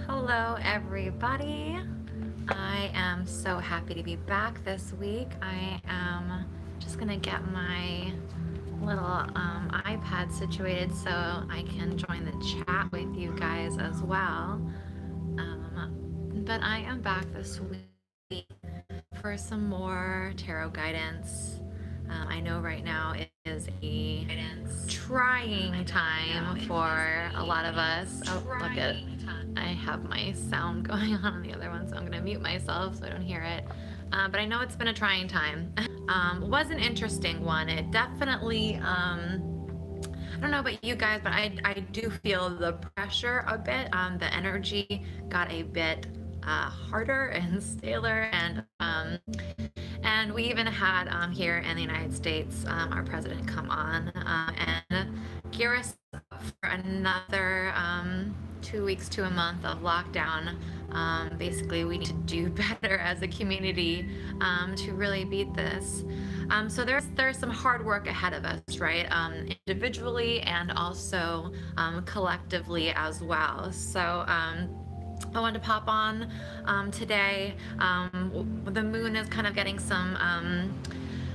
Hello everybody. I am so happy to be back this week. I am just gonna get my little iPad situated so I can join the chat with you guys as well. But I am back this week for some more tarot guidance. I know right now it is a trying time for a lot of us. Oh, look at, I have my sound going on the other one, so I'm gonna mute myself so I don't hear it. But I know it's been a trying time. Was an interesting one. It definitely, I don't know about you guys, but I do feel the pressure a bit. The energy got a bit harder and staler, and we even had here in the United States our president come on and gear us up for another 2 weeks to a month of lockdown. Basically, we need to do better as a community to really beat this. So there's some hard work ahead of us, right? Individually and also collectively as well. So I wanted to pop on today. The moon is kind of getting some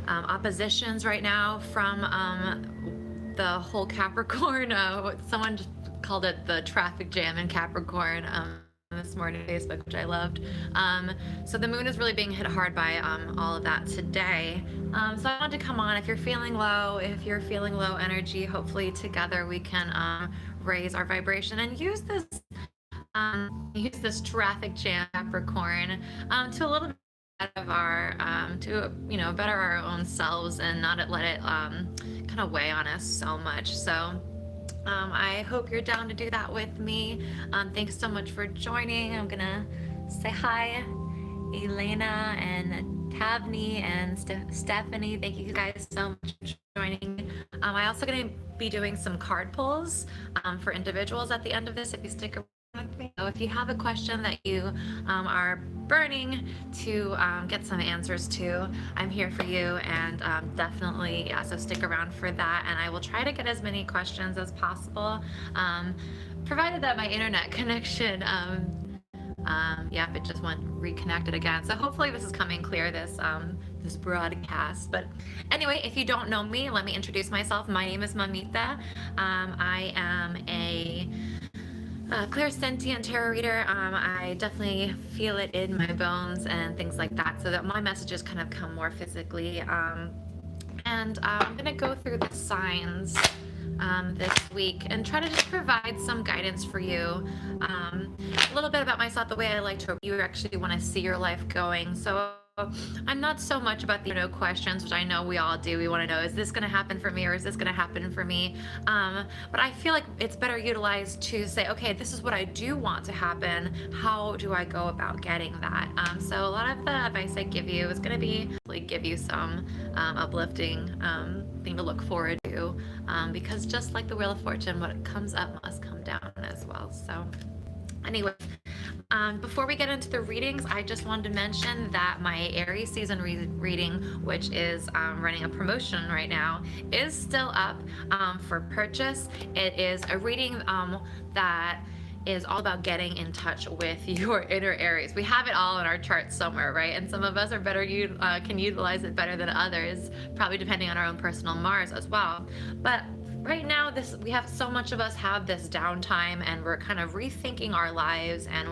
oppositions right now from the whole Capricorn. Someone just called it the traffic jam in Capricorn this morning on Facebook, which I loved. So the moon is really being hit hard by all of that today. So I wanted to come on. If you're feeling low energy, hopefully together we can raise our vibration and use this traffic jam Capricorn to a little bit of our to better our own selves and not let it kind of weigh on us so much. So I hope you're down to do that with me. Thanks so much for joining. I'm gonna say hi, Elena and Tavni and Stephanie. Thank you guys so much for joining. I also gonna be doing some card pulls for individuals at the end of this if you stick around with me. So if you have a question that you are burning to get some answers to, I'm here for you, and definitely, so stick around for that, and I will try to get as many questions as possible, provided that my internet connection yep, it just went reconnected again. So hopefully this is coming clear, this broadcast. But anyway, if you don't know me, let me introduce myself. My name is Mamita. I am a clairsentient tarot reader. I definitely feel it in my bones and things like that, so that my messages kind of come more physically. And I'm gonna go through the signs this week and try to just provide some guidance for you. A little bit about myself, the way I like to, you actually want to see your life going. So I'm not so much about the questions, which I know we all do. We want to know, is this going to happen for me, or is this going to happen for me? But I feel like it's better utilized to say, okay, this is what I do want to happen. How do I go about getting that? So a lot of the advice I give you is going to be give you some uplifting thing to look forward to, because just like the Wheel of Fortune, what comes up must come down as well. So anyway, before we get into the readings, I just wanted to mention that my Aries season reading, which is running a promotion right now, is still up for purchase. It is a reading that is all about getting in touch with your inner Aries. We have it all in our charts somewhere, right? And some of us are better, can utilize it better than others, probably depending on our own personal Mars as well. But right now, we have so much of us have this downtime, and we're kind of rethinking our lives, and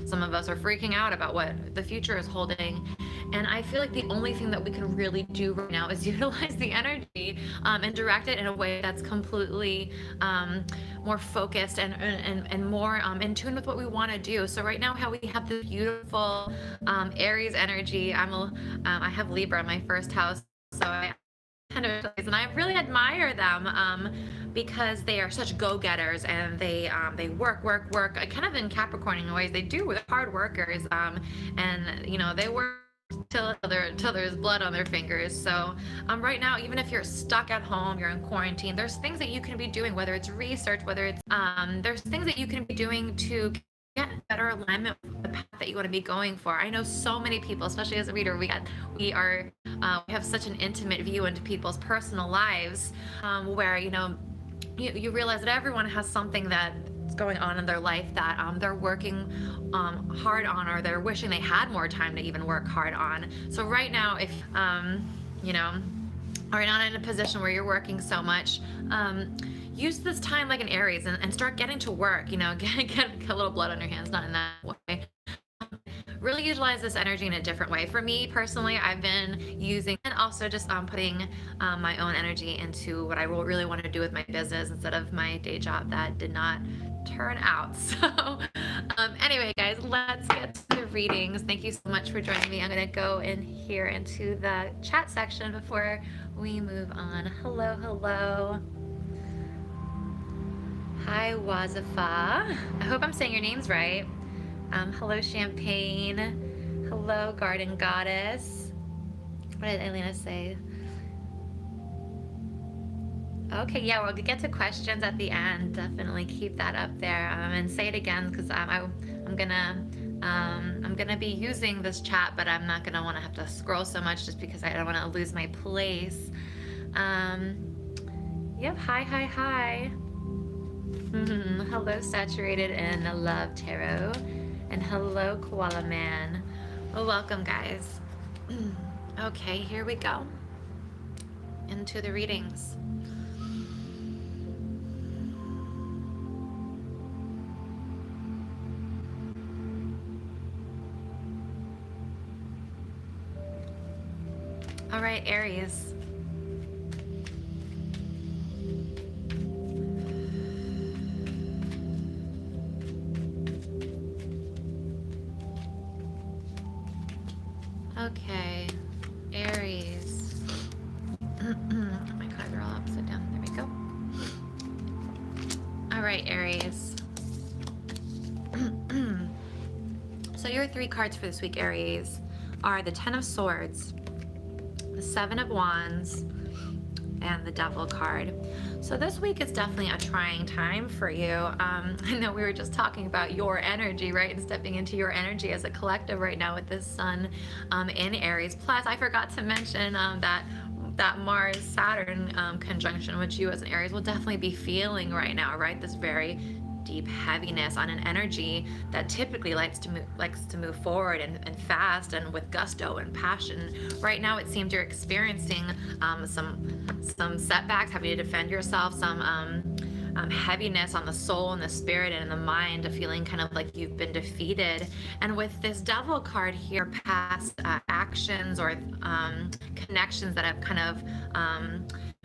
some of us are freaking out about what the future is holding. And I feel like the only thing that we can really do right now is utilize the energy and direct it in a way that's completely more focused and more in tune with what we want to do. So right now, how we have this beautiful Aries energy. I have Libra in my first house, so and I really admire them because they are such go-getters, and they work kind of in Capricorn ways. They do, with hard workers, and they work till there's blood on their fingers. So right now, even if you're stuck at home, you're in quarantine, there's things that you can be doing, whether it's research, whether it's there's things that you can be doing to get better alignment with the path that you want to be going for. I know so many people, especially as a reader, we have such an intimate view into people's personal lives, where you realize that everyone has something that going on in their life that they're working hard on, or they're wishing they had more time to even work hard on. So right now, if you know, are not in a position where you're working so much, use this time like an Aries and start getting to work. You know, get a little blood on your hands, not in that way. Really utilize this energy in a different way. For me personally, I've been using, and also just putting my own energy into what I really want to do with my business instead of my day job that did not turn out. So anyway, guys, let's get to the readings. Thank you so much for joining me. I'm going to go in here into the chat section before we move on. Hello, hello. Hi, Wazafa. I hope I'm saying your names right. Hello, Champagne. Hello, Garden Goddess. What did Elena say? Okay, yeah, we'll get to questions at the end. Definitely keep that up there, and say it again, because I'm gonna be using this chat, but I'm not gonna want to have to scroll so much just because I don't want to lose my place. Yep. Hi. Hello, Saturated in Love Tarot. And hello, Koala Man. Well, welcome, guys. Okay, here we go. Into the readings. All right, Aries. Okay, Aries. My cards are all upside down. There we go. All right, Aries. So your 3 cards for this week, Aries, are the 10 of Swords, the 7 of Wands, and the Devil card. So this week is definitely a trying time for you. I know we were just talking about your energy, right? And stepping into your energy as a collective right now with this Sun in Aries. Plus, I forgot to mention that Mars-Saturn conjunction, which you as an Aries will definitely be feeling right now, right? This very deep heaviness on an energy that typically likes to move forward and fast and with gusto and passion. Right now, it seems you're experiencing some setbacks, having to defend yourself, some heaviness on the soul and the spirit and in the mind, feeling kind of like you've been defeated. And with this Devil card here, past actions or connections that have kind of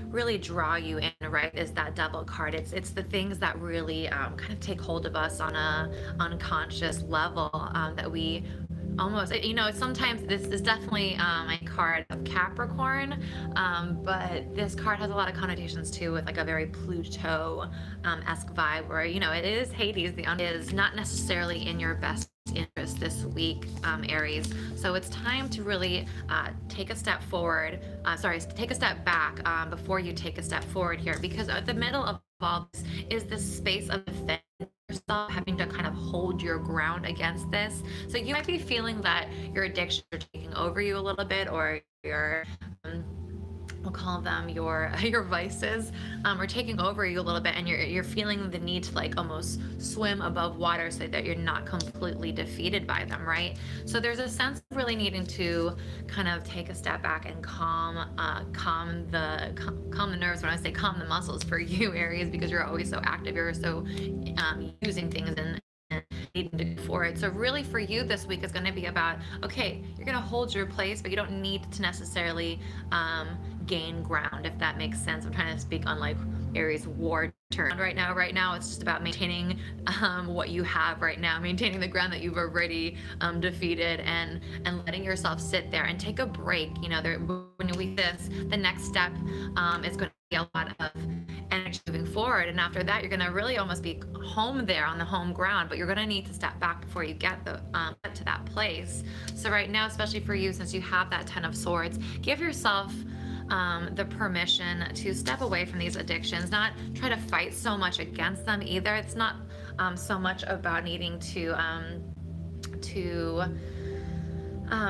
really draw you in, right, is that Devil card. It's the things that really kind of take hold of us on a unconscious level, that we almost, you know, sometimes this is definitely a card of Capricorn, but this card has a lot of connotations too, with like a very Pluto-esque vibe, where, you know, it is Hades, the is not necessarily in your best interest this week, Aries. So it's time to really take a step forward, take a step back before you take a step forward here, because at the middle of all this is this space of defense, yourself, having to kind of hold your ground against this. So you might be feeling that your addictions are taking over you a little bit, or your we'll call them your vices are taking over you a little bit, and you're feeling the need to like almost swim above water so that you're not completely defeated by them, right? So there's a sense of really needing to kind of take a step back and calm the nerves. When I say calm the muscles for you, Aries, because you're always so active, you're so using things and needing to go forward. So really for you this week is going to be about, okay, you're going to hold your place, but you don't need to necessarily gain ground, if that makes sense. I'm trying to speak on like Aries war term right now. Right now it's just about maintaining what you have right now, maintaining the ground that you've already defeated, and letting yourself sit there and take a break. You know, when we this, the next step is going to be a lot of energy moving forward, and after that you're going to really almost be home there on the home ground, but you're going to need to step back before you get to that place. So right now, especially for you, since you have that 10 of Swords, give yourself the permission to step away from these addictions, not try to fight so much against them either. It's not so much about needing to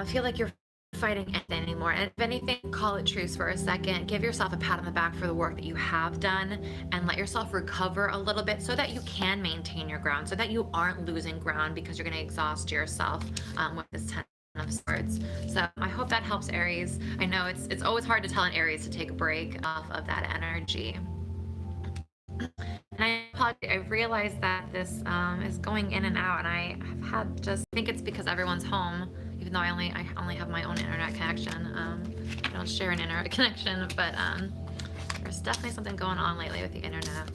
feel like you're fighting anything anymore. And if anything, call it truce for a second. Give yourself a pat on the back for the work that you have done, and let yourself recover a little bit so that you can maintain your ground, so that you aren't losing ground because you're going to exhaust yourself with this 10 of Swords. So I hope that helps, Aries. I know it's always hard to tell an Aries to take a break off of that energy. And I realized that this is going in and out, and I have had I think it's because everyone's home, even though I only have my own internet connection. I don't share an internet connection, but there's definitely something going on lately with the internet.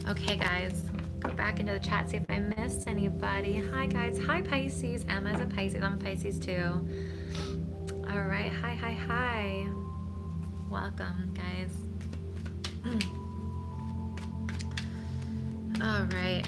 Okay, guys, go back into the chat, see if I missed anybody. Hi, guys. Hi, Pisces. Emma's a Pisces. I'm a Pisces too. All right. Hi. Welcome, guys. All right.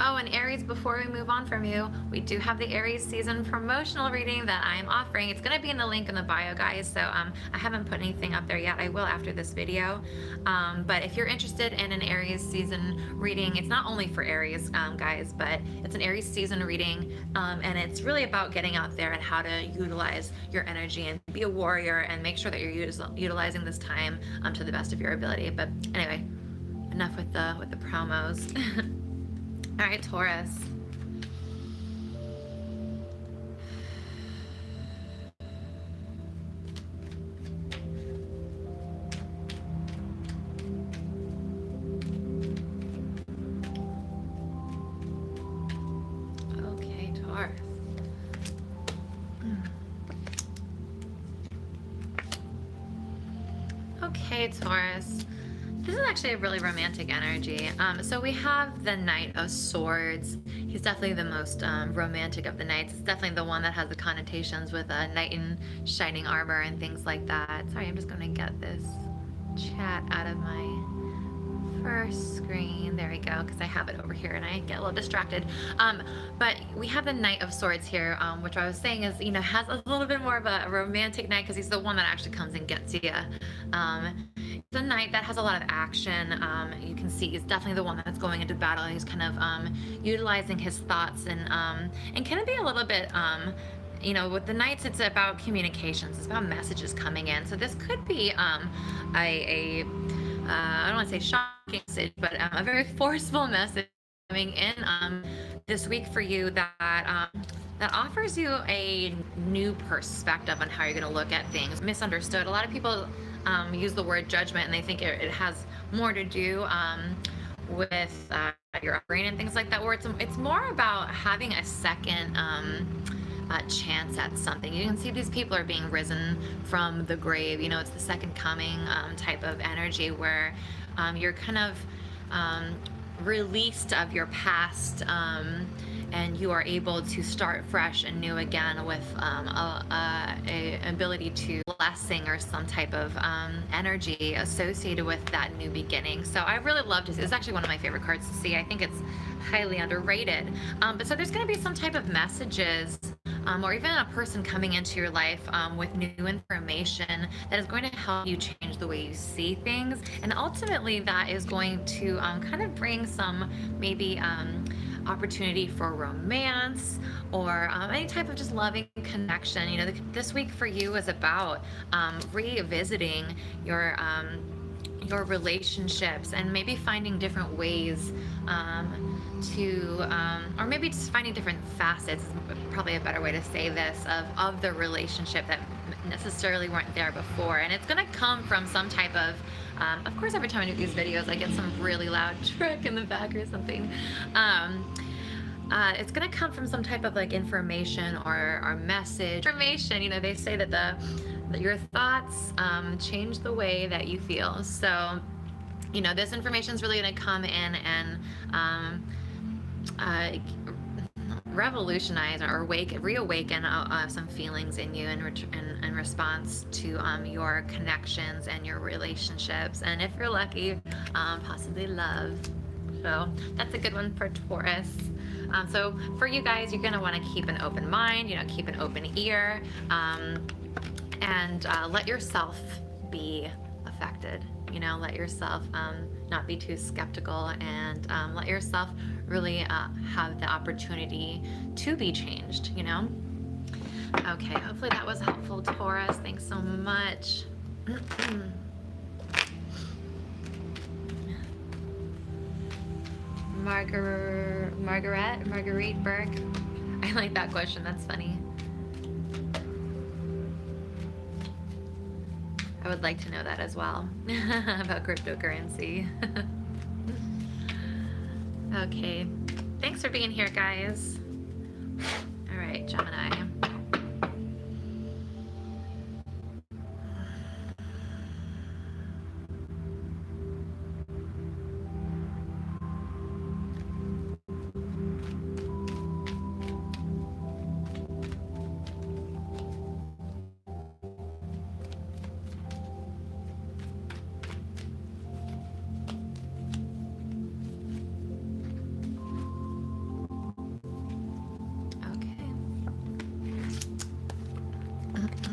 Oh, and Aries, before we move on from you, we do have the Aries season promotional reading that I am offering. It's going to be in the link in the bio, guys. So I haven't put anything up there yet. I will after this video. But if you're interested in an Aries season reading, it's not only for Aries, guys, but it's an Aries season reading. And it's really about getting out there and how to utilize your energy and be a warrior and make sure that you're utilizing this time to the best of your ability. But anyway, enough with the promos. All right, Taurus. Okay, Taurus. Okay, Taurus. This is actually a really romantic energy. So we have the Knight of Swords. He's definitely the most romantic of the knights. It's definitely the one that has the connotations with a knight in shining armor and things like that. Sorry, I'm just gonna get this chat out of my first screen. There we go, because I have it over here and I get a little distracted. But we have the Knight of Swords here, which I was saying is, has a little bit more of a romantic knight because he's the one that actually comes and gets you. The knight that has a lot of action. You can see he's definitely the one that's going into battle. He's kind of utilizing his thoughts and can it be a little bit with the knights, it's about communications. It's about messages coming in. So this could be I don't want to say shocking message, but a very forceful message coming in this week for you that offers you a new perspective on how you're going to look at things. Misunderstood. A lot of people use the word judgment and they think it has more to do with your upbringing and things like that, where it's more about having a second chance at something. You can see these people are being risen from the grave. It's the second coming type of energy where you're kind of released of your past and you are able to start fresh and new again with a ability to blessing or some type of energy associated with that new beginning. So I really loved it. It's actually one of my favorite cards to see. I think it's highly underrated. But so there's going to be some type of messages or even a person coming into your life with new information that is going to help you change the way you see things. And ultimately that is going to kind of bring some maybe opportunity for romance or any type of just loving connection. This week for you is about revisiting your relationships and maybe finding different ways or maybe just finding different facets is probably a better way to say this of the relationship that necessarily weren't there before. And it's going to come from some type of course, every time I do these videos I get some really loud truck in the back or something. It's going to come from some type of information or message. Information, they say that that your thoughts change the way that you feel. So, this information is really going to come in and revolutionize or reawaken some feelings in you in response to your connections and your relationships, and if you're lucky, possibly love. So that's a good one for Taurus. So for you guys, you're going to want to keep an open mind, keep an open ear, and let yourself be affected. Let yourself not be too skeptical, and let yourself really have the opportunity to be changed, you know? Okay, hopefully that was helpful, Taurus. Thanks so much. Marguerite Burke. I like that question. That's funny. I would like to know that as well about cryptocurrency. Okay. Thanks for being here, guys. All right, Gemini.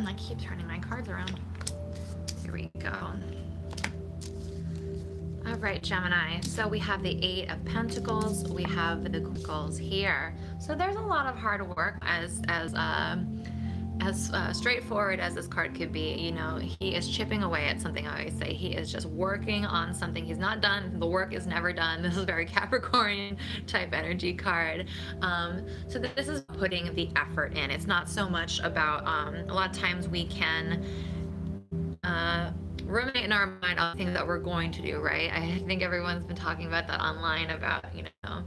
I keep turning my cards around. Here we go. All right, Gemini. So we have the Eight of Pentacles. We have the Pentacles here. So there's a lot of hard work, as straightforward as this card could be. You know, he is chipping away at something. I always say he is just working on something. He's not done. The work is never done. This is a very Capricorn type energy card. So this is putting the effort in. It's not so much about, a lot of times we can ruminate in our mind on things that we're going to do, right? I think everyone's been talking about that online about, you know,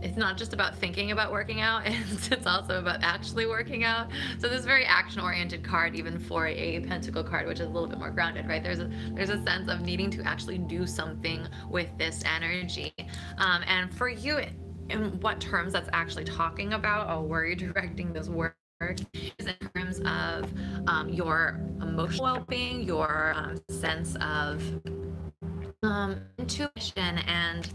it's not just about thinking about working out, it's also about actually working out. So this is a very action-oriented card, even for a Pentacle card, which is a little bit more grounded, right? There's a sense of needing to actually do something with this energy. And for you, in what terms that's actually talking about, or where you're directing this work, is in terms of your emotional well-being, your sense of intuition, and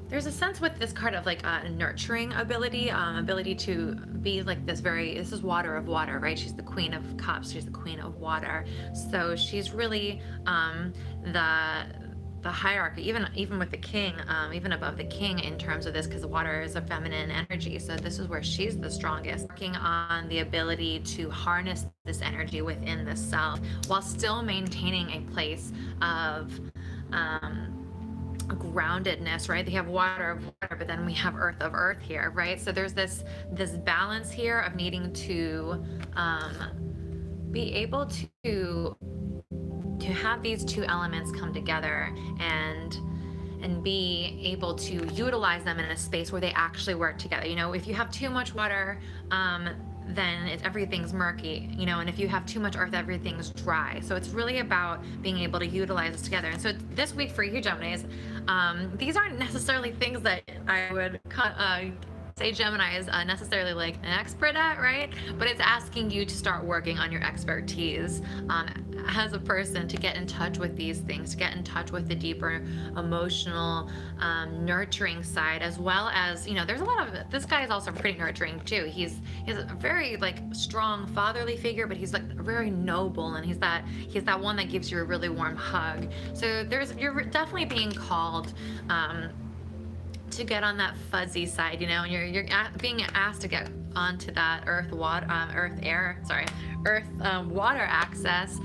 there's a sense with this card of like a nurturing ability, ability to be like this is water of water, right? She's the Queen of Cups, she's the Queen of Water. So she's really the hierarchy, even with the king, even above the king in terms of this, because the water is a feminine energy. So this is where she's the strongest, working on the ability to harness this energy within the self while still maintaining a place of groundedness, right? They have water of water, but then we have earth of earth here, right? So there's this balance here of needing to be able to have these two elements come together and be able to utilize them in a space where they actually work together. You know, if you have too much water, then everything's murky, you know, and if you have too much earth, everything's dry. So it's really about being able to utilize this together. And so this week for you, Geminis, these aren't necessarily things that I would say Gemini is necessarily like an expert at, right? But it's asking you to start working on your expertise as a person, to get in touch with these things, to get in touch with the deeper emotional, nurturing side, as well as, you know, there's a lot of, this guy is also pretty nurturing too. He's a very like strong fatherly figure, but he's like very noble, and he's that one that gives you a really warm hug. So you're definitely being called to get on that fuzzy side, you know, and you're being asked to get onto that earth water axis.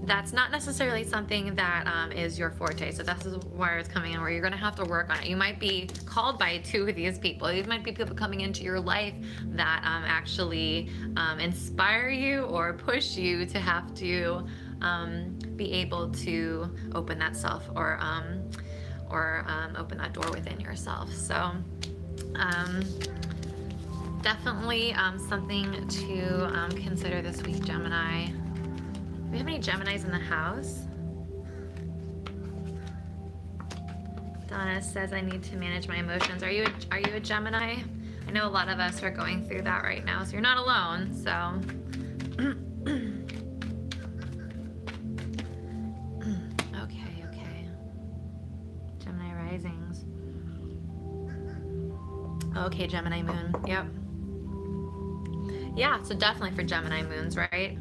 That's not necessarily something that is your forte. So this is where it's coming in, where you're going to have to work on it. You might be called by two of these people. These might be people coming into your life that actually inspire you or push you to have to be able to open that self, or open that door within yourself. So definitely something to consider this week, Gemini. Do we have any Geminis in the house? Donna says I need to manage my emotions. Are you a Gemini? I know a lot of us are going through that right now, so you're not alone. So okay. Gemini risings. Okay, Gemini moon. Yep. Yeah, so definitely for Gemini moons, right?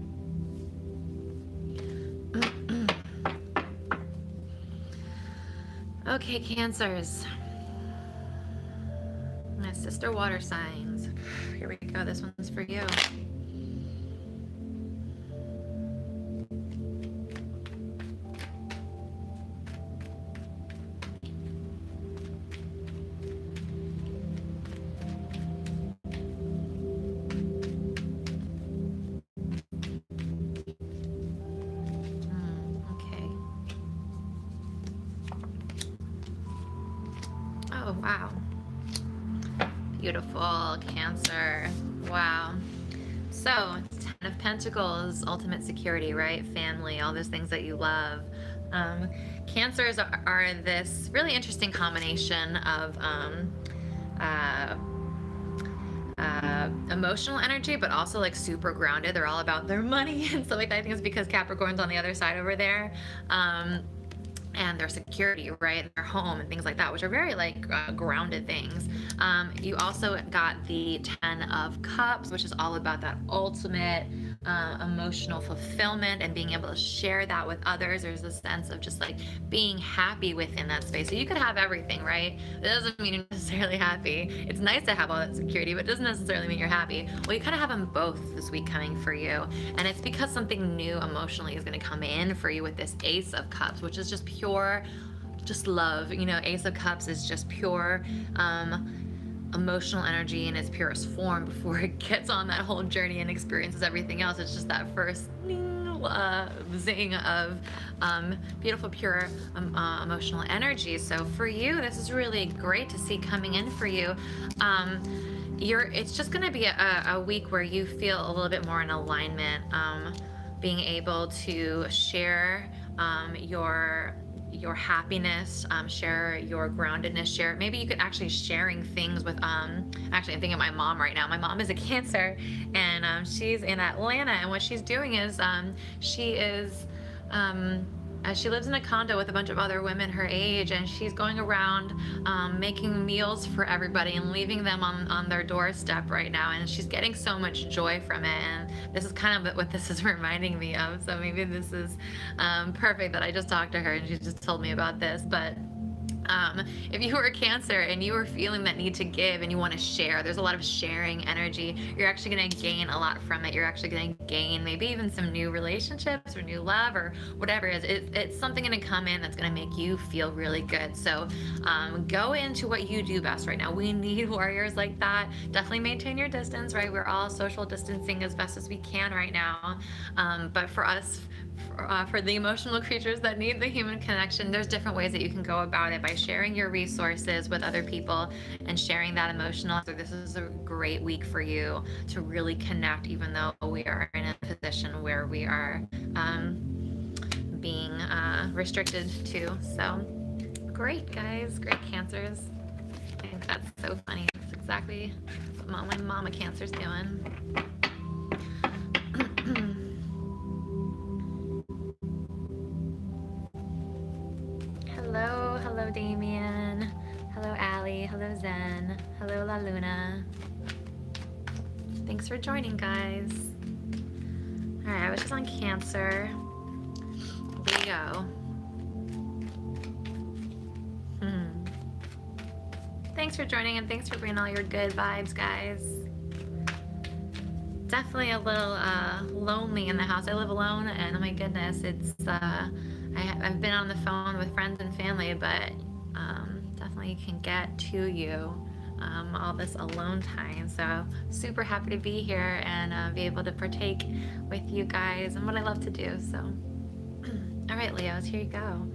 Okay, Cancers. My sister water signs. Here we go. This one's for you. Okay. Oh, wow. Beautiful, Cancer. Wow. So, Ten of Pentacles, ultimate security, right? Family, all those things that you love. Cancers are this really interesting combination of emotional energy, but also like super grounded. They're all about their money and stuff like that. I think it's because Capricorn's on the other side over there. And their security, right? Their home and things like that, which are very like grounded things. You also got the 10 of Cups, which is all about that ultimate emotional fulfillment and being able to share that with others. There's a sense of just like being happy within that space. So you could have everything, right? It doesn't mean you're necessarily happy. It's nice to have all that security, but it doesn't necessarily mean you're happy. Well, you kind of have them both this week coming for you. And it's because something new emotionally is going to come in for you with this Ace of Cups, which is just pure, just love. You know, Ace of Cups is just pure emotional energy in its purest form before it gets on that whole journey and experiences everything else. It's just that first zing of beautiful, pure emotional energy. So for you, this is really great to see coming in for you. It's just going to be a week where you feel a little bit more in alignment, being able to share your happiness, share your groundedness, share, maybe you could actually sharing things with, actually I'm thinking of my mom right now. My mom is a Cancer, and she's in Atlanta, and what she's doing is, she lives in a condo with a bunch of other women her age, and she's going around making meals for everybody and leaving them on their doorstep right now, and she's getting so much joy from it, and this is kind of what this is reminding me of. So maybe this is perfect that I just talked to her and she just told me about this. But if you were a Cancer and you were feeling that need to give and you want to share, there's a lot of sharing energy. You're actually going to gain a lot from it. You're actually going to gain maybe even some new relationships or new love or whatever it is. It's something going to come in that's going to make you feel really good. So go into what you do best right now. We need warriors like that. Definitely maintain your distance, right? We're all social distancing as best as we can right now. But for us, for the emotional creatures that need the human connection, there's different ways that you can go about it by sharing your resources with other people and sharing that emotional. So this is a great week for you to really connect, even though we are in a position where we are being restricted too. So great, guys, great Cancers. I think that's so funny. It's exactly what my mama Cancer's doing. Hello Damien, hello Allie, hello Zen, hello La Luna. Thanks for joining, guys. All right, I was just on Cancer. Leo. Thanks for joining and thanks for bringing all your good vibes, guys. Definitely a little lonely in the house. I live alone, and oh my goodness, it's I've been on the phone with friends and family, but definitely can get to you all this alone time. So super happy to be here and be able to partake with you guys and what I love to do. So all right, Leos, here you go.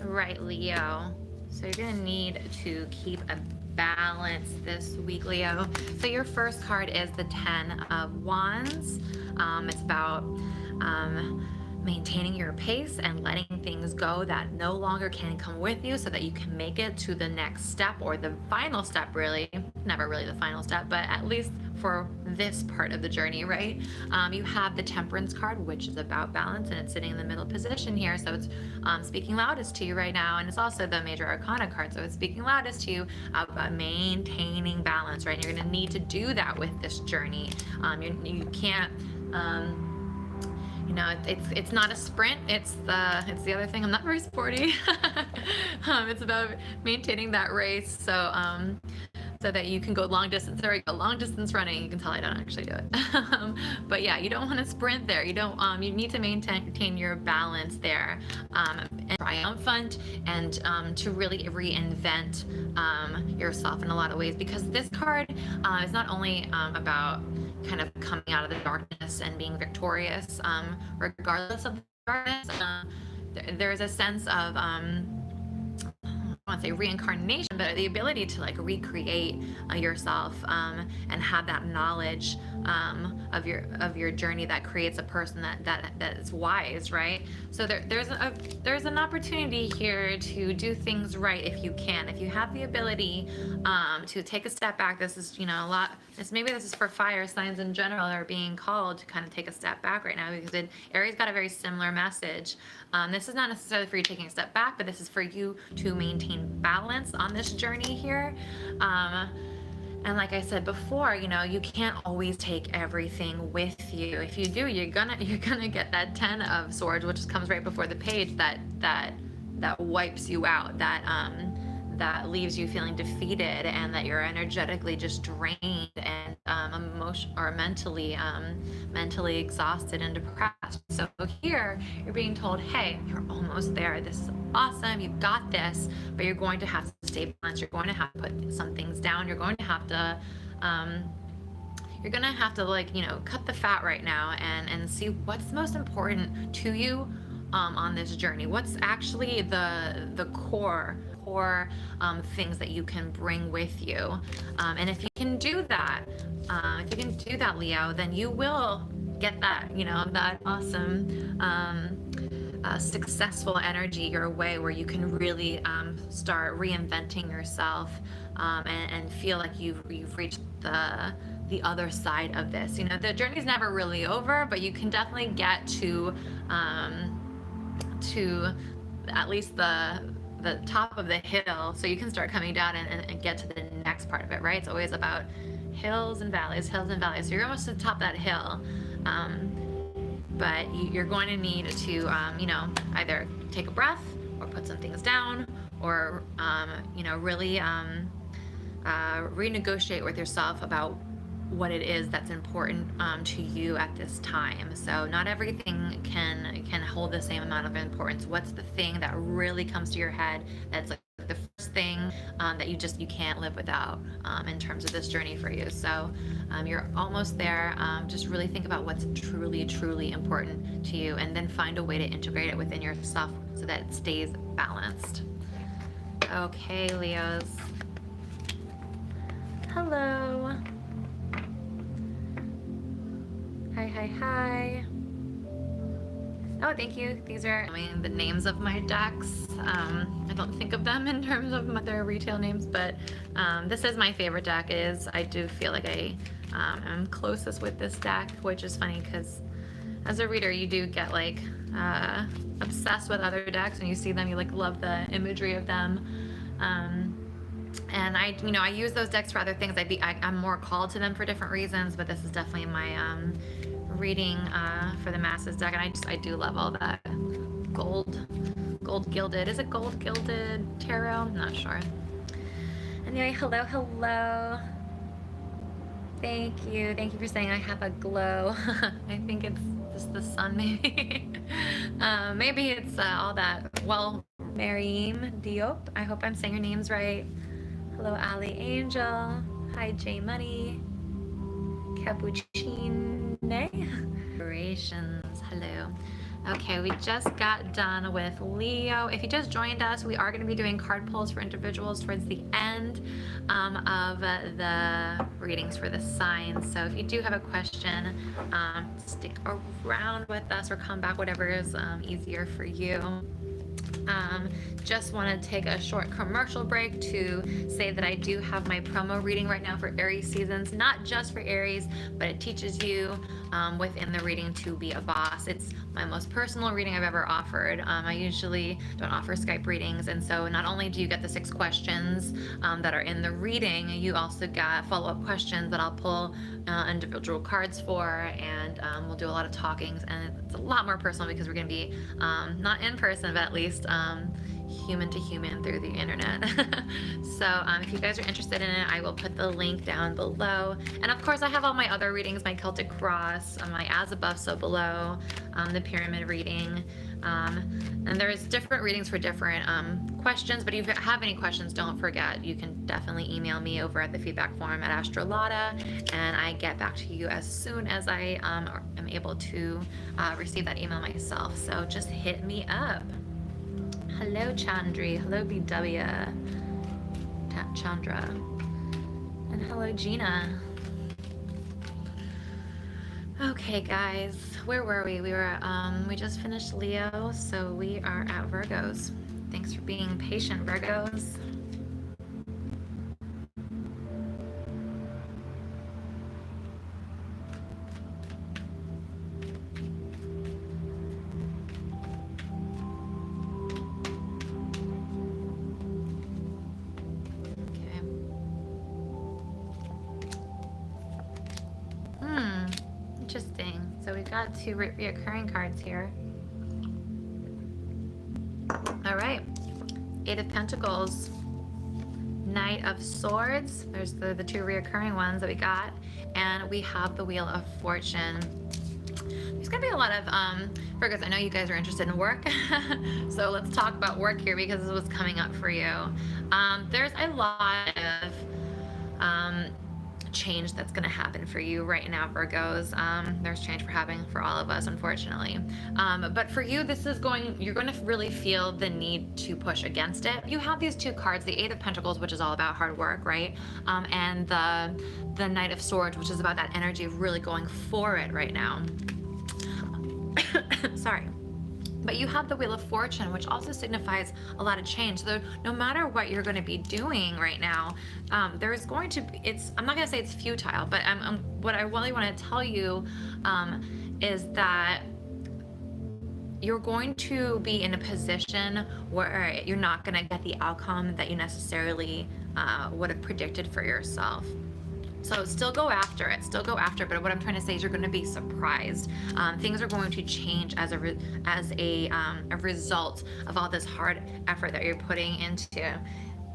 Right, Leo. So you're gonna need to keep a balance this week, Leo. So your first card is the 10 of Wands. It's about maintaining your pace and letting things go that no longer can come with you, so that you can make it to the next step, or the final step, really. Never really the final step, but at least for this part of the journey, right? You have the Temperance card, which is about balance, and it's sitting in the middle position here, so it's speaking loudest to you right now. And it's also the Major Arcana card, so it's speaking loudest to you about maintaining balance, right? And you're going to need to do that with this journey. You can't you know, it's not a sprint. It's the other thing. I'm not very sporty. It's about maintaining that race, so that you can go long distance. There we go, long distance running. You can tell I don't actually do it. But yeah, you don't want to sprint there. You don't. You need to maintain your balance there, and triumphant, and to really reinvent yourself in a lot of ways, because this card is not only about kind of coming out of the darkness and being victorious, regardless of the darkness. There's a sense of I want to say reincarnation, but the ability to like recreate yourself, and have that knowledge of your journey that creates a person that is wise, right? So there's an opportunity here to do things right if you can. If you have the ability to take a step back. This is, you know, a lot. Maybe this is for fire signs in general that are being called to kind of take a step back right now, because Aries got a very similar message. This is not necessarily for you taking a step back, but this is for you to maintain balance on this journey here. And like I said before, you know, you can't always take everything with you. If you do, you're gonna get that 10 of Swords, which comes right before the page, that wipes you out, that leaves you feeling defeated, and that you're energetically just drained and mentally exhausted and depressed. So here you're being told, hey, you're almost there. This is awesome. You've got this, but you're going to have to stay balanced. You're going to have to put some things down. You're going to have to like, you know, cut the fat right now and see what's most important to you on this journey. What's actually the core things that you can bring with you, and if you can do that, Leo, then you will get that, you know, that awesome successful energy your way, where you can really start reinventing yourself, and feel like you've reached the other side of this. You know, the journey's never really over, but you can definitely get to at least the top of the hill, so you can start coming down and get to the next part of it, right? It's always about hills and valleys. So you're almost at the top of that hill, but you're going to need to you know, either take a breath or put some things down, or you know, really renegotiate with yourself about what it is that's important to you at this time. So not everything can hold the same amount of importance. What's the thing that really comes to your head that's like the first thing that you can't live without in terms of this journey for you? So you're almost there. Just really think about what's truly important to you, and then find a way to integrate it within yourself so that it stays balanced. Okay, Leos. Hello. Hi. Oh, thank you. These are, the names of my decks. I don't think of them in terms of their retail names, but this is my favorite deck. I do feel like I am closest with this deck, which is funny because as a reader, you do get like obsessed with other decks, and you see them, you like love the imagery of them. And I use those decks for other things. I'm more called to them for different reasons, but this is definitely my reading for the masses deck, and I do love all that gold gilded. Is it gold gilded tarot? I'm not sure. Anyway, hello. Thank you for saying I have a glow. I think it's just the sun, maybe. Maybe it's all that. Well, Mariam Diop. I hope I'm saying your names right. Hello, Ali Angel. Hi, J Money. Cappuccine. Inspirations. Hello. Okay, we just got done with Leo. If you just joined us, we are going to be doing card pulls for individuals towards the end of the readings for the signs. So if you do have a question, stick around with us or come back, whatever is easier for you. Just want to take a short commercial break to say that I do have my promo reading right now for Aries seasons, not just for Aries, but it teaches you within the reading to be a boss. It's my most personal reading I've ever offered. I usually don't offer Skype readings, and so not only do you get the 6 questions that are in the reading, you also got follow-up questions that I'll pull individual cards for, and we'll do a lot of talkings, and it's a lot more personal because we're going to be not in person, but at least human to human through the internet. So if you guys are interested in it, I will put the link down below. And of course I have all my other readings, my Celtic Cross, my As Above So Below, the Pyramid reading, and there's different readings for different questions, but if you have any questions, don't forget, you can definitely email me over at the feedback form at Astrolata, and I get back to you as soon as I am able to receive that email myself. So just hit me up. Hello Chandri, hello BW, Chandra, and hello Gina. Okay guys, where were we? We just finished Leo, so we are at Virgos. Thanks for being patient, Virgos. Interesting. So we've got 2 reoccurring cards here. All right. 8 of Pentacles, Knight of Swords. There's the 2 reoccurring ones that we got. And we have the Wheel of Fortune. There's going to be a lot of, Virgos, I know you guys are interested in work. So let's talk about work here because this is what's coming up for you. There's a lot of change that's going to happen for you right now, Virgos. There's change for all of us, unfortunately. But for you, you're going to really feel the need to push against it. You have these 2 cards, the 8 of Pentacles, which is all about hard work, right? And the Knight of Swords, which is about that energy of really going for it right now. Sorry. But you have the Wheel of Fortune, which also signifies a lot of change. So no matter what you're going to be doing right now, there's going to be, I'm not going to say it's futile, but what I really want to tell you is that you're going to be in a position where you're not going to get the outcome that you necessarily would have predicted for yourself. So still go after it, but what I'm trying to say is you're going to be surprised. Things are going to change as a result of all this hard effort that you're putting into.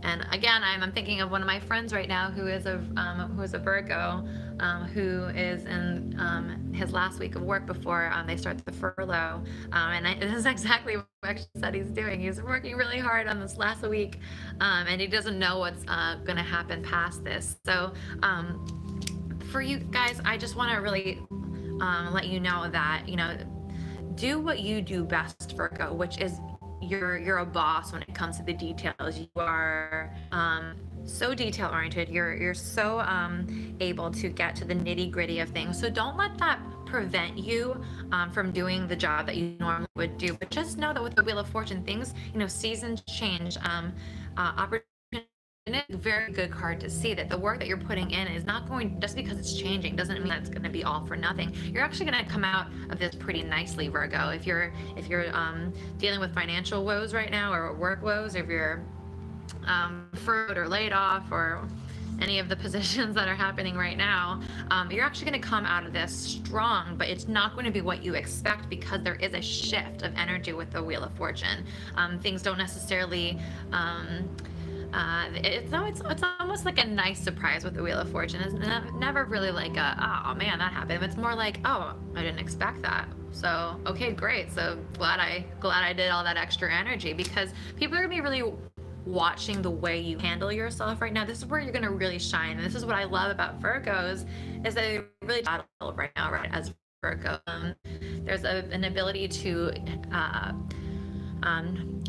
And again, I'm thinking of one of my friends right now who is a Virgo, who is in his last week of work before they start the furlough. This is exactly what he said he's doing. He's working really hard on this last week, and he doesn't know what's going to happen past this. So for you guys, I just want to really let you know that, do what you do best, Virgo, which is you're a boss when it comes to the details. You are so detail oriented. You're so able to get to the nitty gritty of things. So don't let that prevent you from doing the job that you normally would do. But just know that with the Wheel of Fortune, things, seasons change. Opportunity. A very good card to see that the work that you're putting in is not going, just because it's changing doesn't mean that it's going to be all for nothing. You're actually going to come out of this pretty nicely, Virgo. If you're dealing with financial woes right now, or work woes, if you're furloughed or laid off, or any of the positions that are happening right now, you're actually going to come out of this strong, but it's not going to be what you expect because there is a shift of energy with the Wheel of Fortune. Things don't necessarily it's almost like a nice surprise with the Wheel of Fortune. It's never really like oh man, that happened. It's more like, oh, I didn't expect that. So okay, great. So glad I did all that extra energy, because people are gonna be really watching the way you handle yourself right now. This is where you're gonna really shine. And this is what I love about Virgos, is that they really battle right now, right? As Virgo. There's an ability to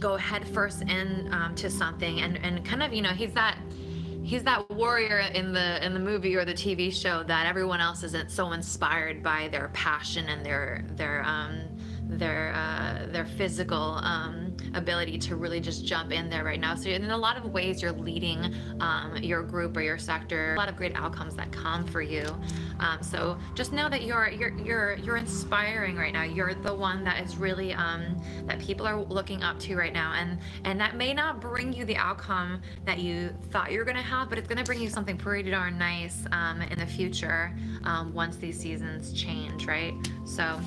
go head first in to something, and kind of, you know, he's that warrior in the movie or the TV show that everyone else isn't so inspired by their passion and their physical ability to really just jump in there right now. So in a lot of ways, you're leading your group or your sector. A lot of great outcomes that come for you. So just know that you're inspiring right now. You're the one that is really that people are looking up to right now, and that may not bring you the outcome that you thought you were going to have, but it's going to bring you something pretty darn nice in the future once these seasons change, right? So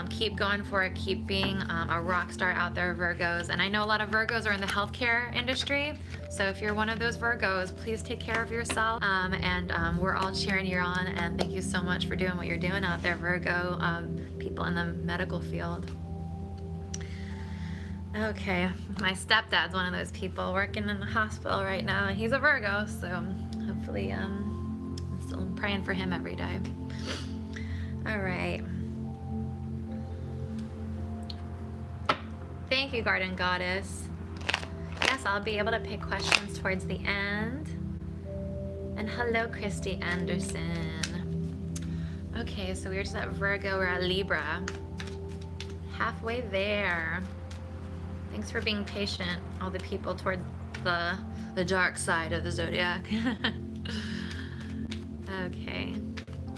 keep going for it. Keep being a rock star out there, Virgos. And I know a lot of Virgos are in the healthcare industry. So if you're one of those Virgos, please take care of yourself. And we're all cheering you on. And thank you so much for doing what you're doing out there, Virgo, people in the medical field. Okay, my stepdad's one of those people working in the hospital right now. He's a Virgo, so hopefully I'm still praying for him every day. All right. Thank you, Garden Goddess. Yes, I'll be able to pick questions towards the end. And hello, Christy Anderson. Okay, so we're just at Virgo, we're at Libra. Halfway there. Thanks for being patient, all the people toward the dark side of the zodiac. Okay,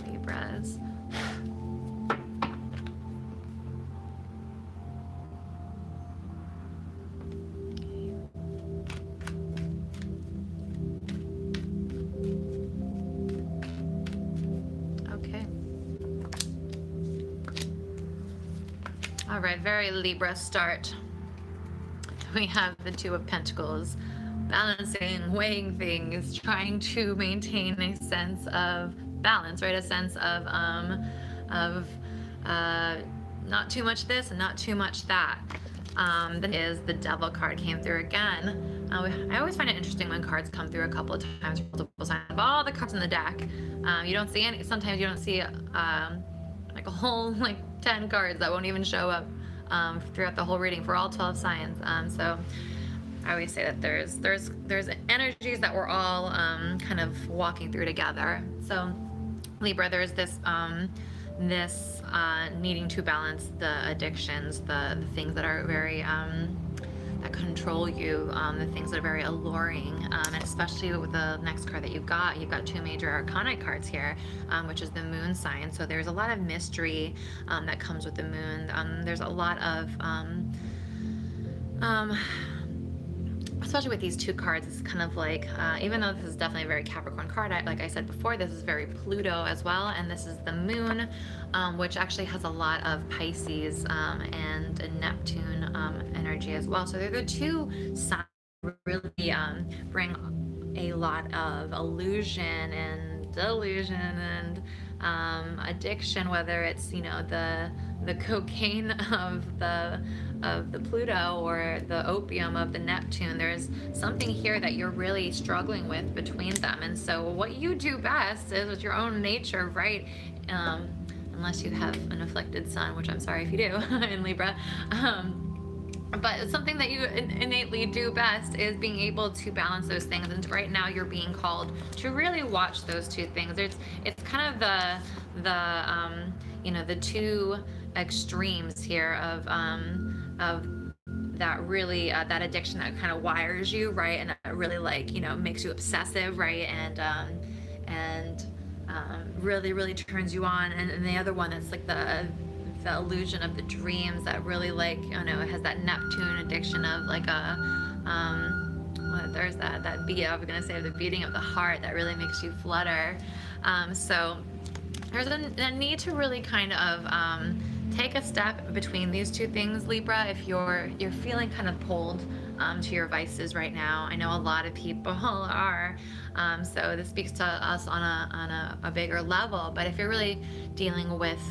Libras. All right, very Libra start. We have the Two of Pentacles, balancing, weighing things, trying to maintain a sense of balance, right? A sense of not too much this and not too much that. That is the Devil card came through again. I always find it interesting when cards come through a couple of times, multiple signs of all the cards in the deck. You don't see any. Sometimes you don't see like a whole 10 cards that won't even show up throughout the whole reading for all 12 signs. So I always say that there's energies that we're all kind of walking through together. So Libra, there's this needing to balance the addictions, the things that are very that control you, the things that are very alluring, and especially with the next card that you've got two major arcana cards here, which is the moon sign. So there's a lot of mystery that comes with the moon. There's a lot of especially with these two cards, it's kind of like, even though this is definitely a very Capricorn card, like I said before, this is very Pluto as well, and this is the moon, which actually has a lot of Pisces and a Neptune energy as well. So they're the two signs that really bring a lot of illusion and delusion and addiction, whether it's, you know, the cocaine of the Pluto or the opium of the Neptune. There's something here that you're really struggling with between them. And so what you do best is with your own nature, right? Unless you have an afflicted sun, which I'm sorry if you do in Libra. But it's something that you innately do best is being able to balance those things. And right now you're being called to really watch those two things. It's kind of the you know, the two extremes here of that really that addiction that kind of wires you, right, and that really, like, you know, makes you obsessive, right, and really turns you on, and the other one that's like the illusion of the dreams that really, like, you know, it has that Neptune addiction of like a there's that beat, I was gonna say, the beating of the heart that really makes you flutter. So there's a need to really kind of take a step between these two things, Libra, if you're feeling kind of pulled to your vices right now. I know a lot of people are, so this speaks to us on a bigger level. But if you're really dealing with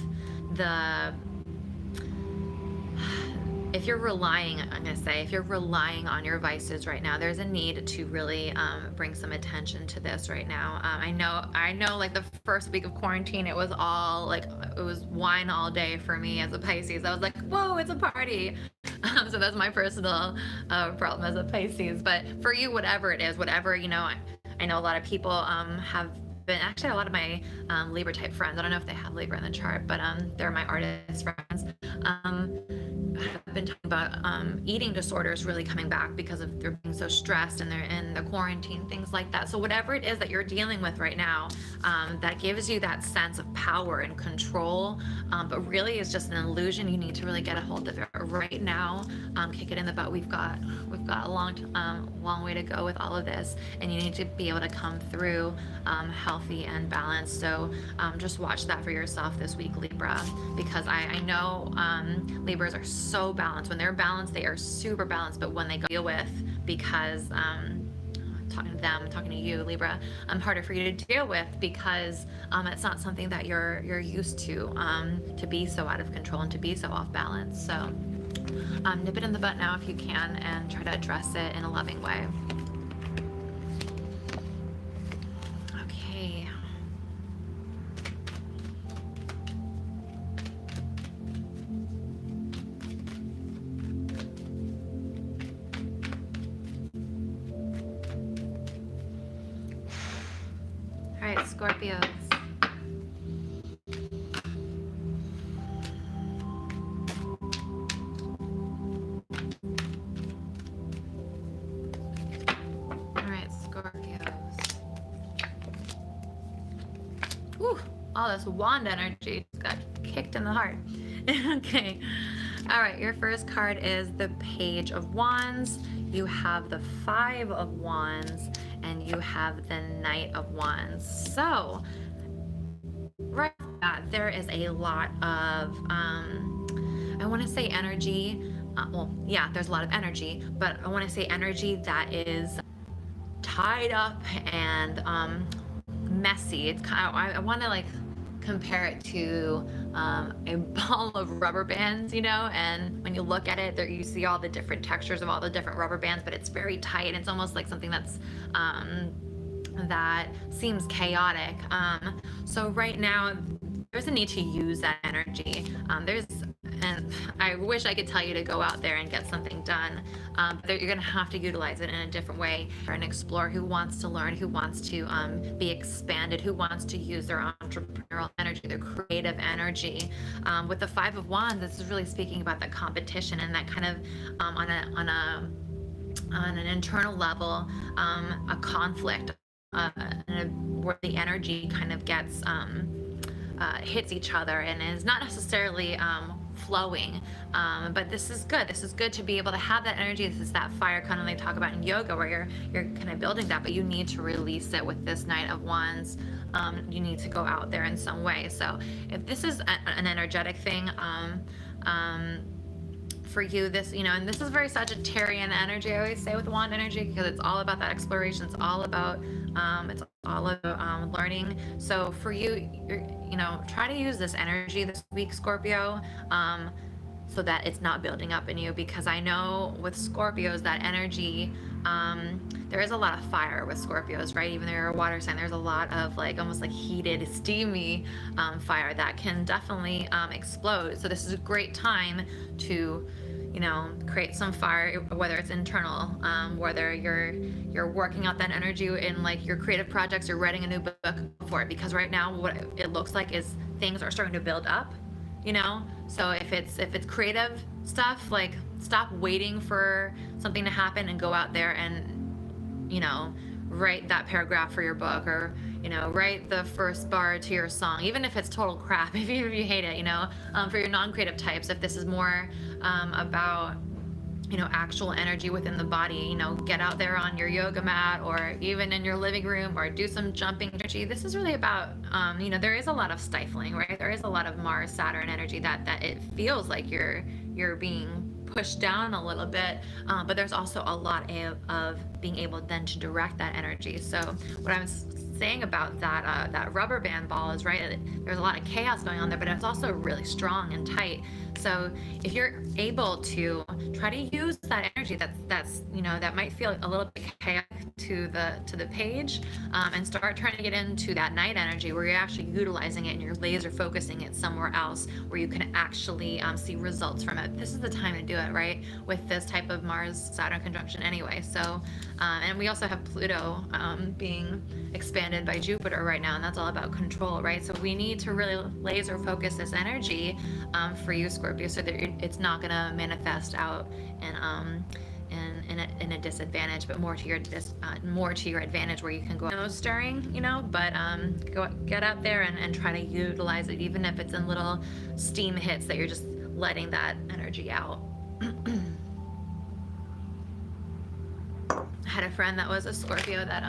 if you're relying, I'm going to say, if you're relying on your vices right now, there's a need to really bring some attention to this right now. I know like the first week of quarantine, it was all like, it was wine all day for me as a Pisces. I was like, whoa, it's a party. So that's my personal problem as a Pisces. But for you, whatever it is, whatever, you know, I know a lot of people have been, actually a lot of my Libra type friends, I don't know if they have Libra in the chart, but they're my artist friends, have been talking about eating disorders really coming back because of they're being so stressed and they're in the quarantine, things like that. So whatever it is that you're dealing with right now, that gives you that sense of power and control, but really is just an illusion. You need to really get a hold of it right now. Kick it in the butt. We've got a long way to go with all of this, and you need to be able to come through healthy and balanced. So just watch that for yourself this week, Libra, because I know Libras are so balanced. When they're balanced, they are super balanced, but when they go deal with, because talking to them, talking to you, Libra, harder for you to deal with because it's not something that you're used to be so out of control and to be so off balance. So nip it in the butt now if you can, and try to address it in a loving way. Okay. All right, Scorpios. Whew, all this wand energy just got kicked in the heart. Okay. All right, your first card is the Page of Wands. You have the Five of Wands, and you have the Knight of Wands. So, right off the bat, there is a lot of, I want to say energy. Well, yeah, there's a lot of energy, but I want to say energy that is tied up and messy. It's kind of, I want to like compare it to a ball of rubber bands, you know, and when you look at it there, you see all the different textures of all the different rubber bands, but it's very tight. It's almost like something that's that seems chaotic. So right now there's a need to use that energy. And I wish I could tell you to go out there and get something done, but you're going to have to utilize it in a different way. Or an explorer who wants to learn, who wants to be expanded, who wants to use their entrepreneurial energy, their creative energy. With the Five of Wands, this is really speaking about that competition and that kind of on an internal level, a conflict, where the energy kind of gets hits each other and is not necessarily flowing, but this is good. This is good to be able to have that energy. This is that fire kind of they talk about in yoga, where you're kind of building that, but you need to release it with this Knight of Wands. You need to go out there in some way. So if this is an energetic thing, for you, this, you know, and this is very Sagittarian energy, I always say, with wand energy, because it's all about that exploration. It's all about learning. So for you, you know, try to use this energy this week, Scorpio, so that it's not building up in you, because I know with Scorpios, that energy, there is a lot of fire with Scorpios, right? Even though you're a water sign, there's a lot of like almost like heated, steamy fire that can definitely explode. So this is a great time to, you know, create some fire, whether it's internal, whether you're working out that energy in like your creative projects, you're writing a new book for it, because right now what it looks like is things are starting to build up, you know. So if it's creative stuff, like stop waiting for something to happen and go out there and, you know, write that paragraph for your book, or, you know, write the first bar to your song, even if it's total crap, if you hate it, you know. For your non-creative types, if this is more about, you know, actual energy within the body, you know, get out there on your yoga mat or even in your living room, or do some jumping energy. This is really about, you know, there is a lot of stifling, right? There is a lot of Mars Saturn energy that it feels like you're being pushed down a little bit, but there's also a lot of being able then to direct that energy. So what I'm saying about that that rubber band ball is right. There's a lot of chaos going on there, but it's also really strong and tight. So if you're able to try to use that energy that's you know, that might feel a little bit chaotic to the page, and start trying to get into that night energy where you're actually utilizing it and you're laser focusing it somewhere else where you can actually see results from it. This is the time to do it, right? With this type of Mars-Saturn conjunction anyway. So, and we also have Pluto being expanded by Jupiter right now, and that's all about control, right? So we need to really laser focus this energy for you, Scorpio, so that it's not going to manifest out and in a disadvantage, but more to your advantage, where you can go nose stirring, you know, but get out there and try to utilize it, even if it's in little steam hits that you're just letting that energy out. I had a friend that was a Scorpio that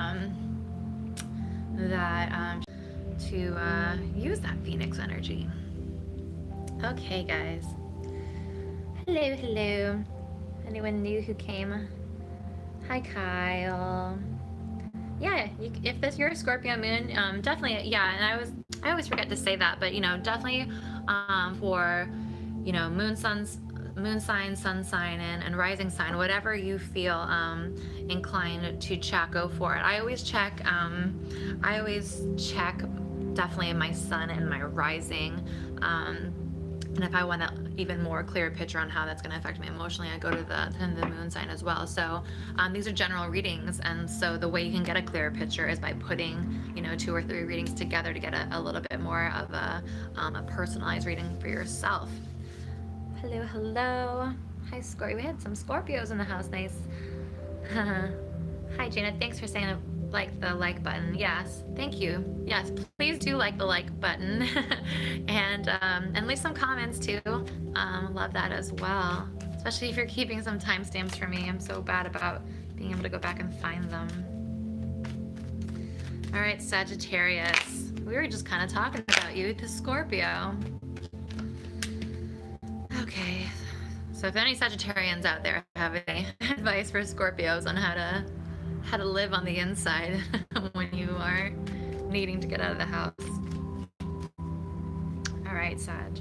to use that Phoenix energy. Okay, guys. Hello. Anyone new who came? Hi, Kyle. Yeah, if you're a Scorpio moon, definitely, yeah. And I always forget to say that, but you know, definitely for, you know, moon sign, sun sign, and rising sign, whatever you feel inclined to check, go for it. I always check definitely my sun and my rising. And if I want an even more clear picture on how that's going to affect me emotionally, I go to the moon sign as well. So these are general readings, and so the way you can get a clearer picture is by putting, you know, 2 or 3 readings together to get a little bit more of a personalized reading for yourself. Hello. Hi, Scorpio. We had some Scorpios in the house. Nice. Hi, Janet. Thanks for saying the like button. Yes, thank you. Yes, please do like the like button and leave some comments too. Love that as well, especially if you're keeping some timestamps for me. I'm so bad about being able to go back and find them. All right, Sagittarius. We were just kind of talking about you, the Scorpio. Okay, so if any Sagittarians out there have any advice for Scorpios on how to live on the inside when you are needing to get out of the house. All right, Sag.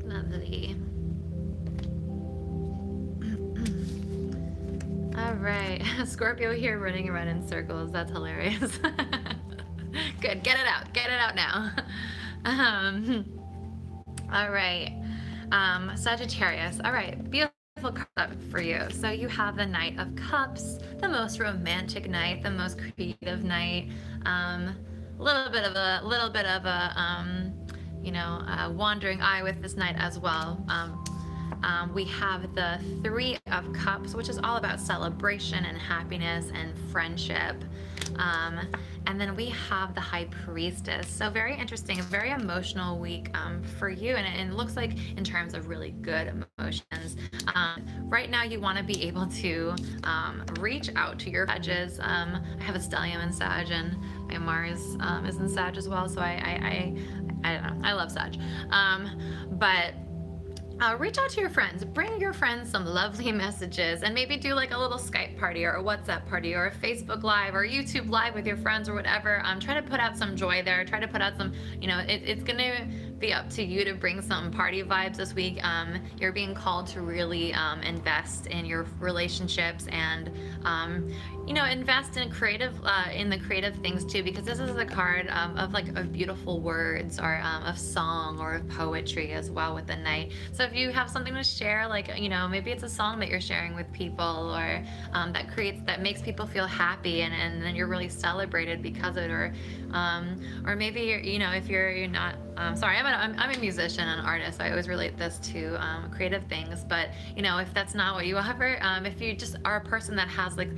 Lovely. All right, Scorpio here running around in circles. That's hilarious. Good, get it out now. All right, Sagittarius. All right, beautiful card for you. So you have the Knight of Cups, the most romantic night, the most creative night. A little bit of a you know, wandering eye with this night as well. We have the 3 of Cups, which is all about celebration and happiness and friendship. And then we have the High Priestess. So very interesting, a very emotional week for you. And it looks like in terms of really good emotions. Right now you want to be able to reach out to your Sages. I have a stellium in Sag, and my Mars is in Sag as well. So I don't know, I love Sag. But reach out to your friends, bring your friends some lovely messages, and maybe do like a little Skype party or a WhatsApp party or a Facebook Live or YouTube Live with your friends or whatever. Try to put out some joy there. Try to put out some, you know, it's gonna be up to you to bring some party vibes this week. You're being called to really invest in your relationships and you know, invest in the creative things too, because this is a card of beautiful words or of song or of poetry as well with the Knight. So if you have something to share, like, you know, maybe it's a song that you're sharing with people, or that makes people feel happy, and then you're really celebrated because of it, or maybe you know, if you're not sorry, I'm a musician and artist, so I always relate this to creative things. But you know, if that's not what you offer, if you just are a person that has like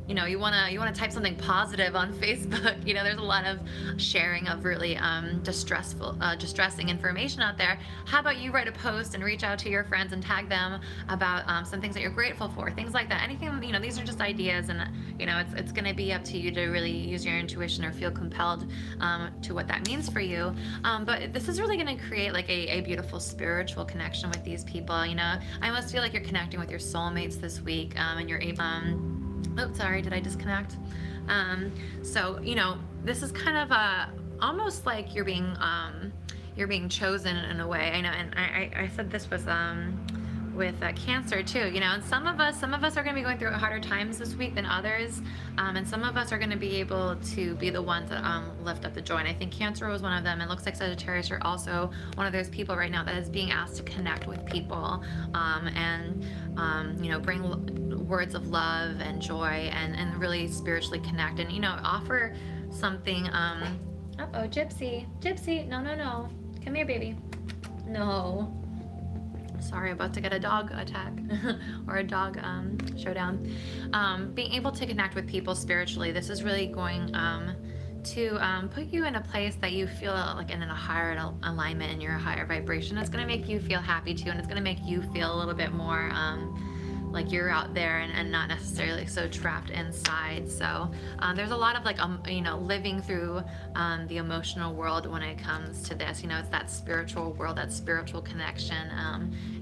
you wanna type something positive on Facebook. There's a lot of sharing of really distressing information out there. How about you write a post and reach out to your friends and tag them about some things that you're grateful for, things like that. Anything, these are just ideas, and it's going to be up to you to really use your intuition or feel compelled to what that means for you. But this is really going to create like a beautiful spiritual connection with these people. I almost feel like you're connecting with your soulmates this week, and you're able. Oh, sorry, did I disconnect? So this is kind of almost like you're being chosen in a way. I know, and I said this was with Cancer too, and some of us are going to be going through harder times this week than others, and some of us are going to be able to be the ones that lift up the joy. And I think Cancer was one of them. It looks like Sagittarius, you're also one of those people right now that is being asked to connect with people, and bring words of love and joy, and really spiritually connect, and offer something. Uh-oh, Gypsy, no, come here, baby. No. Sorry, about to get a dog attack or a dog showdown. Being able to connect with people spiritually, this is really going to put you in a place that you feel like in a higher alignment, in your higher vibration. It's going to make you feel happy too, and it's going to make you feel a little bit more like you're out there and not necessarily so trapped inside. So there's a lot of like living through the emotional world when it comes to this. It's that spiritual world, that spiritual connection,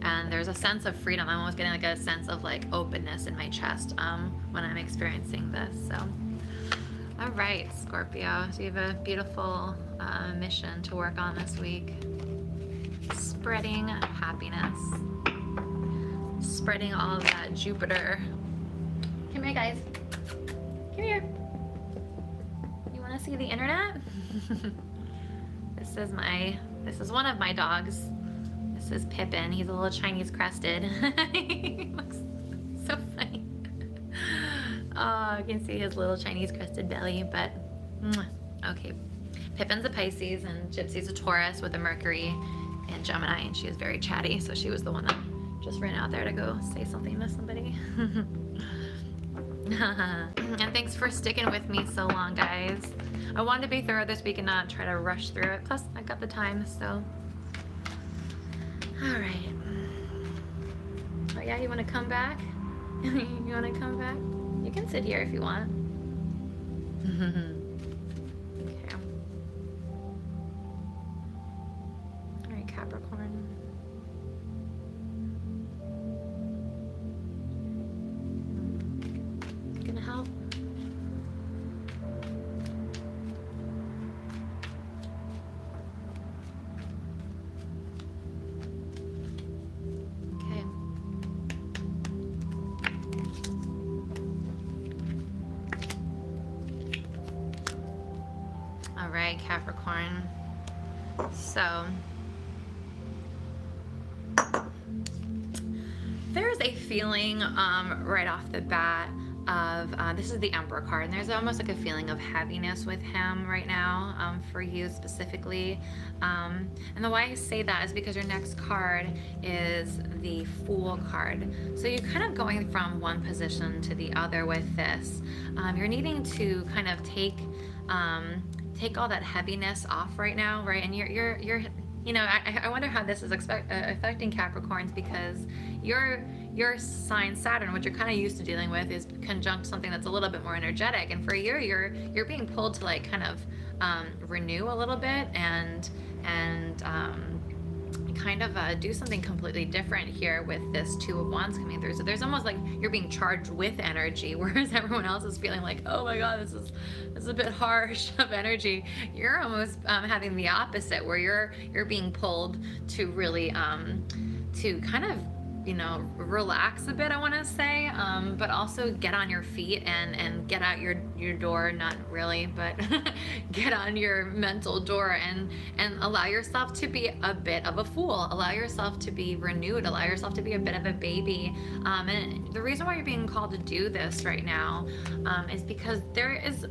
and there's a sense of freedom. I'm almost getting like a sense of like openness in my chest when I'm experiencing this. So all right, Scorpio, so you have a beautiful mission to work on this week. Spreading happiness. Spreading all of that Jupiter. Come here, guys. Come here. You want to see the internet? This is one of my dogs. This is Pippin. He's a little Chinese crested. He looks so funny. Oh, you can see his little Chinese crested belly, but okay. Pippin's a Pisces and Gypsy's a Taurus with a Mercury and Gemini, and she is very chatty, so she was the one that just ran out there to go say something to somebody. And thanks for sticking with me so long, guys. I wanted to be thorough this week and not try to rush through it. Plus, I got the time, so. All right. Oh yeah, you want to come back? You want to come back? You can sit here if you want. Okay. All right, Capricorn. Gonna help. Okay. All right, Capricorn. So there's a feeling right off the bat of this is the Emperor card, and there's almost like a feeling of heaviness with him right now, for you specifically, and the why I say that is because your next card is the Fool card. So you're kind of going from one position to the other with this. You're needing to kind of take all that heaviness off right now, right? And you're I wonder how this is affecting Capricorns, because your sign Saturn, what you're kind of used to dealing with, is conjunct something that's a little bit more energetic, and for you, you're being pulled to like kind of renew a little bit and kind of do something completely different here with this Two of Wands coming through. So there's almost like you're being charged with energy, whereas everyone else is feeling like, oh my god, this is a bit harsh of energy. You're almost having the opposite, where you're being pulled to really to kind of relax a bit, I want to say, but also get on your feet and get out your door, not really, but get on your mental door and allow yourself to be a bit of a fool, allow yourself to be renewed, allow yourself to be a bit of a baby. And the reason why you're being called to do this right now is because there is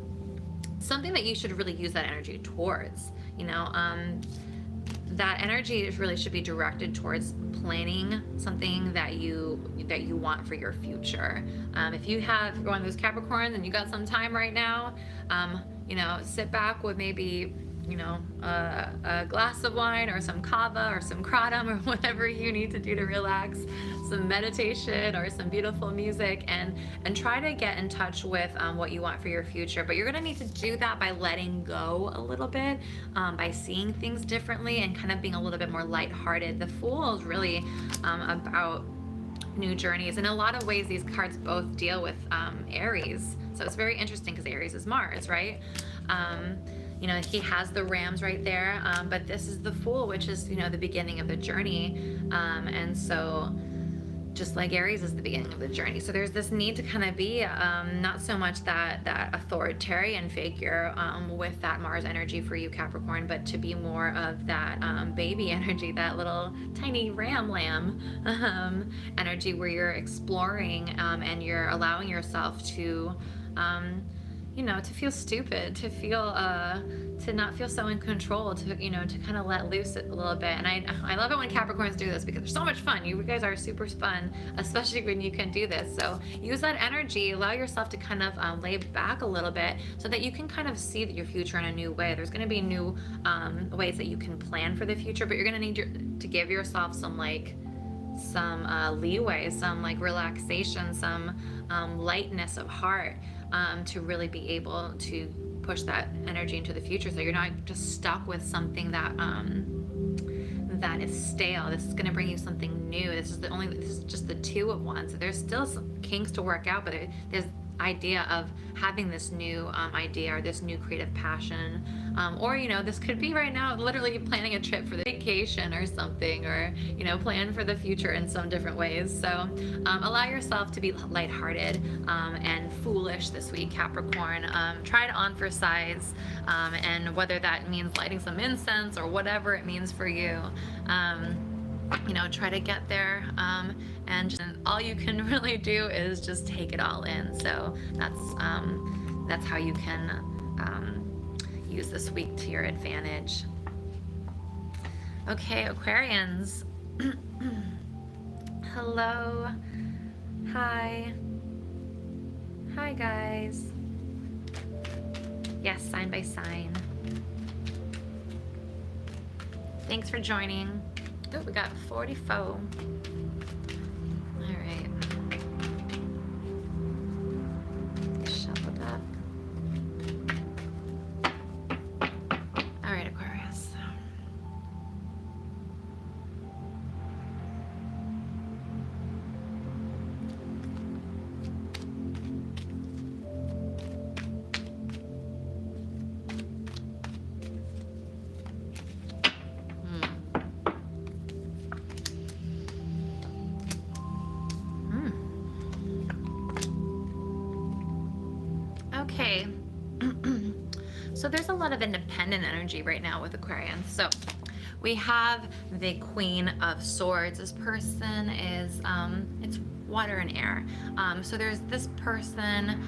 something that you should really use that energy towards. that energy really should be directed towards planning something that you want for your future. If you have one of those Capricorns and you got some time right now, you know, sit back with maybe, you know, a glass of wine or some kava or some kratom or whatever you need to do to relax, some meditation or some beautiful music, and try to get in touch with what you want for your future. But you're gonna need to do that by letting go a little bit, by seeing things differently and kind of being a little bit more lighthearted. The Fool is really about new journeys. In a lot of ways, these cards both deal with Aries. So it's very interesting because Aries is Mars, right? You know, he has the Rams right there, but this is the Fool, which is, you know, the beginning of the journey. And so just like Aries is the beginning of the journey. So there's this need to kind of be not so much that authoritarian figure with that Mars energy for you, Capricorn, but to be more of that baby energy, that little tiny lamb energy where you're exploring and you're allowing yourself to you know, to feel stupid, to feel to not feel so in control, to, you know, to kind of let loose a little bit. And I love it when Capricorns do this because they're so much fun. You guys are super fun, especially when you can do this. So use that energy, allow yourself to kind of lay back a little bit so that you can kind of see your future in a new way. There's going to be new ways that you can plan for the future, but you're going to need to give yourself some leeway, some like relaxation, some lightness of heart, to really be able to push that energy into the future, so you're not just stuck with something that that is stale. This is going to bring you something new. This is just the two of wands. There's still some kinks to work out, but there's idea of having this new idea or this new creative passion, or, you know, this could be right now literally planning a trip for the vacation or something, or, you know, plan for the future in some different ways. So allow yourself to be lighthearted and foolish this week, Capricorn. Try it on for size, and whether that means lighting some incense or whatever it means for you, you know, try to get there, and all you can really do is just take it all in. So that's how you can use this week to your advantage. Okay, Aquarians. Hello. Hi guys. Yes, sign by sign. Thanks for joining. Oh, we got 44. All right. Shuffled up. All right, Aquarius. Okay. So there's a lot of independent energy right now with Aquarians. So we have the Queen of Swords. This person is, it's water and air. So there's this person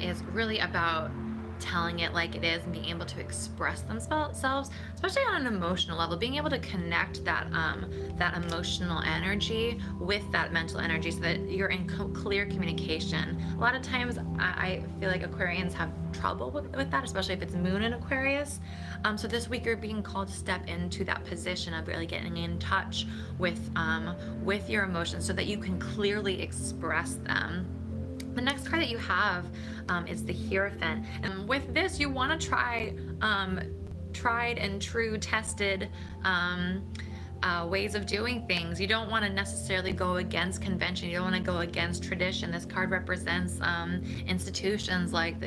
is really about telling it like it is and being able to express themselves, especially on an emotional level, being able to connect that that emotional energy with that mental energy so that you're in clear communication. A lot of times I feel like Aquarians have trouble with that, especially if it's moon in Aquarius. So this week you're being called to step into that position of really getting in touch with your emotions so that you can clearly express them. The next card that you have is the Hierophant. And with this, you want to try tried and true, tested ways of doing things. You don't want to necessarily go against convention. You don't want to go against tradition. This card represents institutions like the